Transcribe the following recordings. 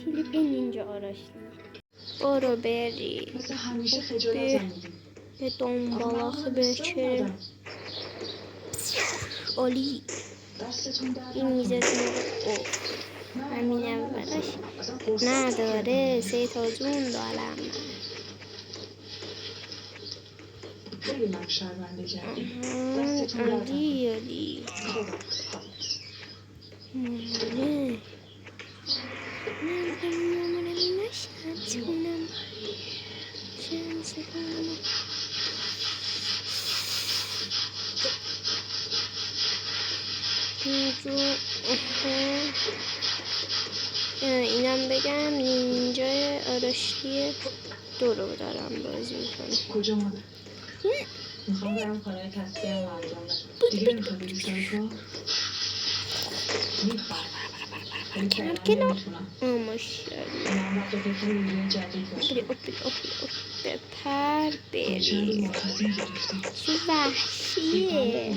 کلیپ نینجا آراشلی برو بری مثل همیشه خجالت زنیدیم به دنبالاخه بچه عالی این میزتون رو همین اولش نداره 3 تا جون دارم من خیلی من شرمنده کردیم عالی عالی مامانه مامانه نشنم شمس کنم اینجا اینم بگم نینجا آراشلی 2 رو دارم بازی میکنم. کجا مادر؟ میخوام برم کارهای تصفیه هم انجام بدم. دیگه نمیخوام بری سر کار؟ میخوام ولی فعلا نمیتونم. ماشاءالله من وقت فکر ویدیو جدید داشتم. بپر بری چه وحشیه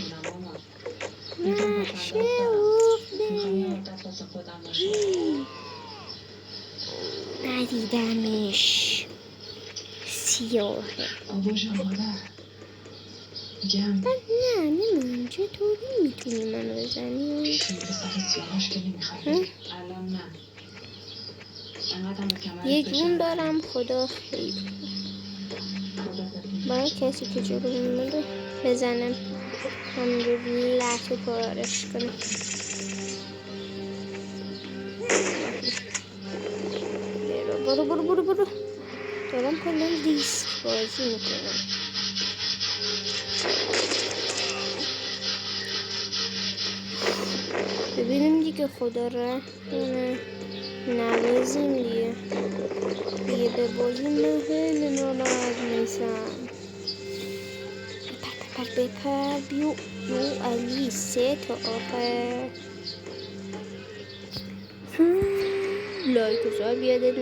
وحشه ندیدمش سیاهه باباشم مادر میگم نه نمیدونم چطوری میتونی منو بزنی پیش این پسر سیاهاش که نمیخوای الان نه انقدرم به کمرت یه جون دارم خدا خیلی برای کسی که جلو میمونه بزنم همینجور لحظه پرارش کنم برو دارم کلا ریسک بازی میکنم ببینیم دیگه خدا رحمه نوازیم دیگه ببازیم من خیلی ناراحت میشم بپر بیو علی 3 تا آخر لایک و ساب یادت